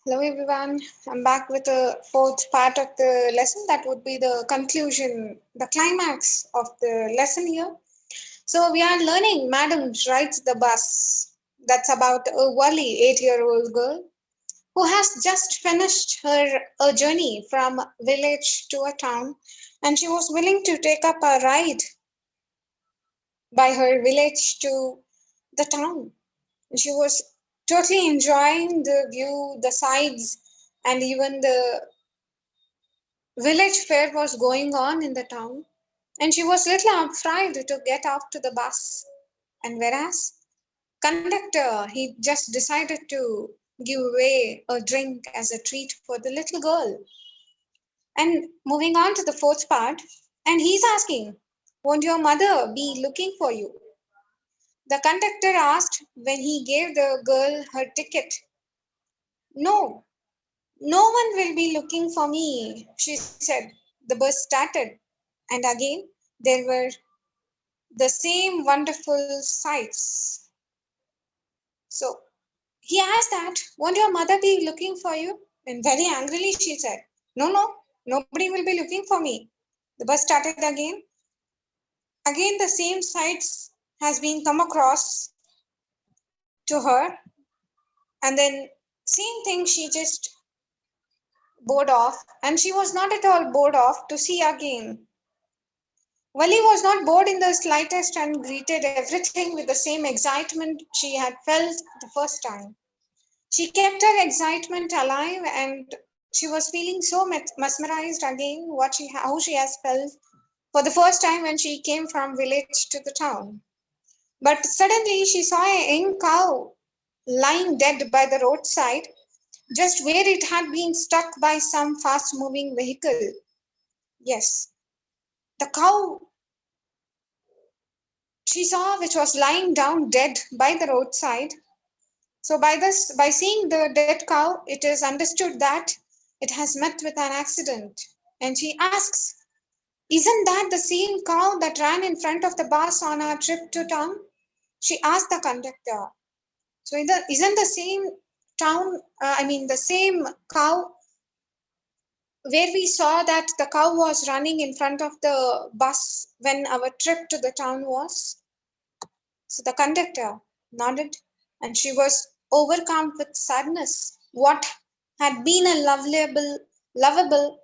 Hello everyone, I'm back with the fourth part of the lesson. That would be the conclusion, the climax of the lesson here. So we are learning Madam rides the bus. That's about a Wally 8-year-old girl who has just finished her a journey from village to a town, and she was willing to take up a ride by her village to the town. She was totally enjoying the view, the sights, and even the village fair was going on in the town, and she was little afraid to get off to the bus. And whereas conductor, he just decided to give away a drink as a treat for the little girl. And moving on to the fourth part, and he's asking, won't your mother be looking for you? The conductor asked when he gave the girl her ticket. No, no one will be looking for me, she said. The bus started, and again there were the same wonderful sights. So he asked that, won't your mother be looking for you? And very angrily she said, no, no, nobody will be looking for me. The bus started again. Again the same sights has been come across to her, and then same thing she just bored off, and she was not at all bored off to see again. Wally was not bored in the slightest and greeted everything with the same excitement she had felt the first time. She kept her excitement alive, and she was feeling so mesmerized again how she has felt for the first time when she came from village to the town. But suddenly she saw a young cow lying dead by the roadside, just where it had been struck by some fast moving vehicle. Yes, the cow she saw, which was lying down dead by the roadside. So by seeing the dead cow, it is understood that it has met with an accident. And she asks, isn't that the same cow that ran in front of the bus on our trip to town? She asked the conductor. So isn't the same the same cow where we saw that the cow was running in front of the bus when our trip to the town was? So the conductor nodded, and she was overcome with sadness. What had been a lovable,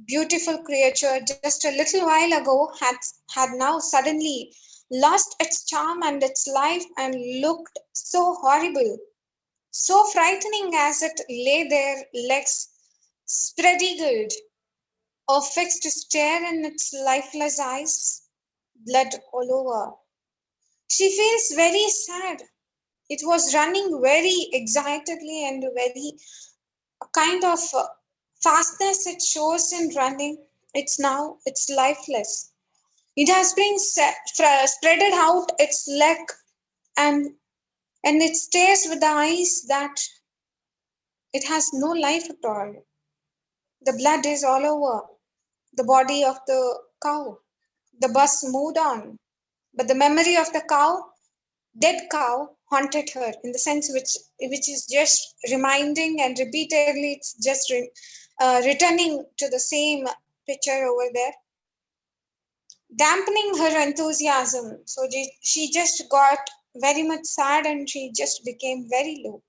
beautiful creature just a little while ago had now suddenly lost its charm and its life and looked so horrible, so frightening as it lay there, legs spread eagled, a fixed stare in its lifeless eyes, blood all over. She feels very sad. It was running very excitedly and very kind of fastness it shows in running. It's lifeless. It has been spreaded out its leg, and it stares with the eyes that it has no life at all. The blood is all over the body of the cow. The bus moved on, but the memory of the dead cow, haunted her in the sense which is just reminding and repeatedly it's just returning to the same picture over there, dampening her enthusiasm. So she just got very much sad, and she just became very low.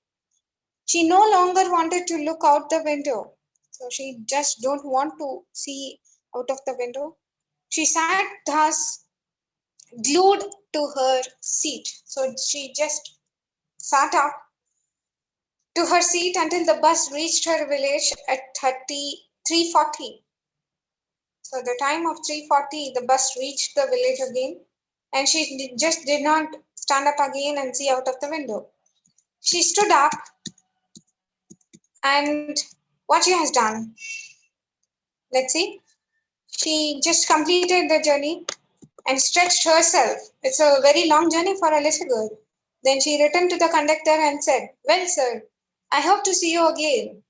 She no longer wanted to look out the window, so she just don't want to see out of the window. She sat thus glued to her seat, so she just sat up to her seat until the bus reached her village at 3:40. So the time of 3:40, the bus reached the village again, and she just did not stand up again and see out of the window. She stood up, and what she has done, let's see. She just completed the journey and stretched herself. It's a very long journey for a little girl. Then she returned to the conductor and said, well, sir, I hope to see you again.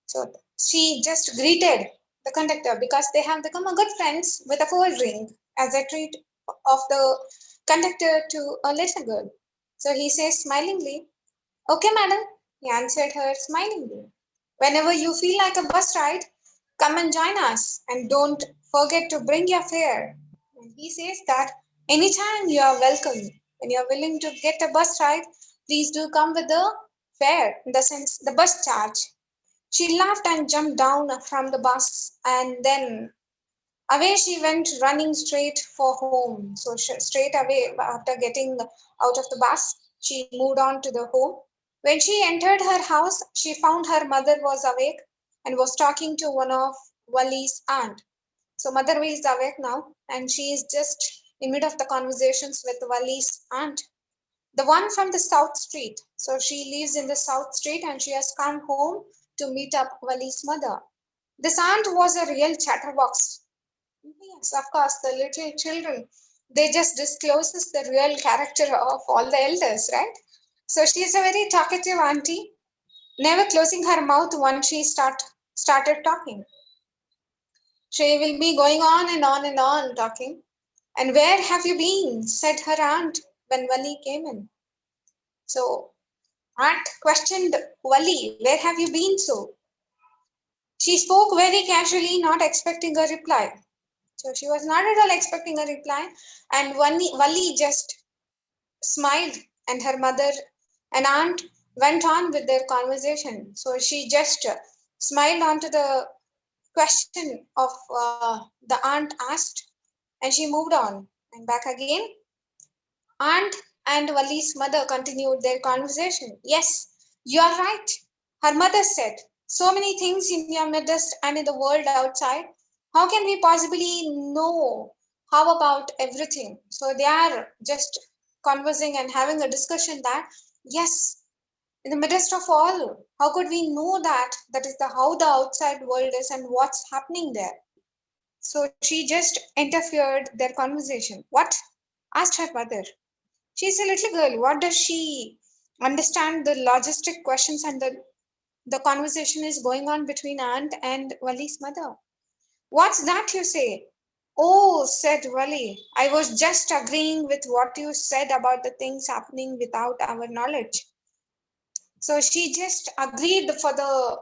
So she just greeted the conductor because they have become a good friends with a cold drink as a treat of the conductor to a little girl. So he says smilingly, okay, madam. He answered her smilingly. Whenever you feel like a bus ride, come and join us and don't forget to bring your fare. And he says that anytime you are welcome. When you are willing to get a bus ride, please do come with the fare, in the sense the bus charge. She laughed and jumped down from the bus, and then away she went, running straight for home. So straight away after getting out of the bus, she moved on to the home. When she entered her house, she found her mother was awake and was talking to one of Wali's aunt. So mother is awake now, and she is just in mid of the conversations with Wali's aunt, the one from the South Street. So she lives in the South Street, and she has come home to meet up Wali's mother. This aunt was a real chatterbox. Yes, of course, the little children, they just discloses the real character of all the elders, right? So she's a very talkative auntie, never closing her mouth once she started talking. She will be going on and on and on talking. And where have you been? Said her aunt when Wali came in. So aunt questioned Wali, where have you been so? She spoke very casually, not expecting a reply. So she was not at all expecting a reply, and Wali just smiled, and her mother and aunt went on with their conversation. So she just smiled onto the question of the aunt asked, and she moved on and back again. Aunt and Wali's mother continued their conversation. Yes, you are right, her mother said. So many things in your midst and in the world outside. How can we possibly know how about everything? So they are just conversing and having a discussion that, yes, in the midst of all, how could we know that? That is the how the outside world is and what's happening there. So she just interfered their conversation. What? Asked her mother. She's a little girl. What does she understand the logistic questions and the conversation is going on between aunt and Wali's mother? What's that you say? Oh, said Wali, I was just agreeing with what you said about the things happening without our knowledge. So she just agreed for the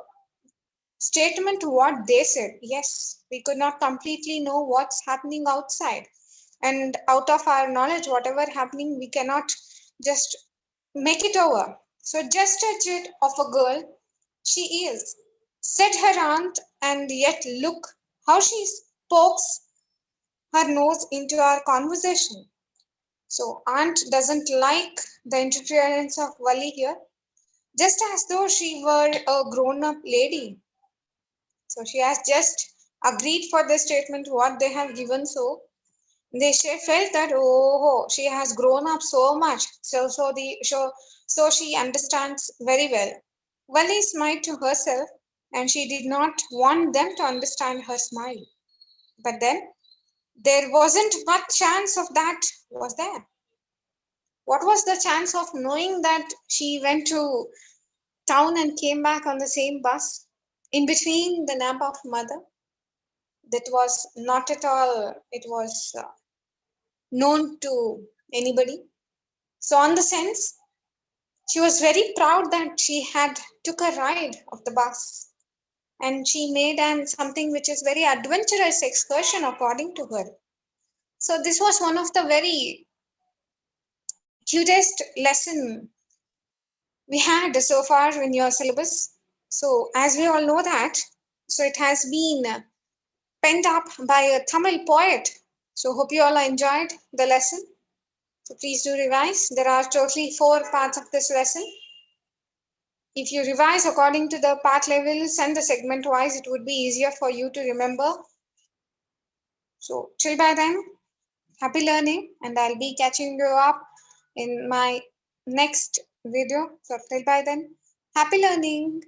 statement to what they said. Yes, we could not completely know what's happening outside. And out of our knowledge, whatever happening, we cannot just make it over. So just a chit of a girl she is, said her aunt, and yet look how she pokes her nose into our conversation. So aunt doesn't like the interference of Wali here, just as though she were a grown-up lady. So she has just agreed for the statement what they have given. So they felt that oh, she has grown up so much. So she understands very well. Wali smiled to herself, and she did not want them to understand her smile. But then there wasn't much chance of that, was there? What was the chance of knowing that she went to town and came back on the same bus in between the nap of mother? That was not at all, it was known to anybody. So on the sense, she was very proud that she had took a ride of the bus, and she made an something which is very adventurous excursion according to her. So this was one of the very cutest lesson we had so far in your syllabus. So as we all know that, so it has been penned up by a Tamil poet. So hope you all enjoyed the lesson. So please do revise. There are totally 4 parts of this lesson. If you revise according to the part levels and the segment wise, it would be easier for you to remember. So till by then, happy learning, and I'll be catching you up in my next video. So till by then, happy learning.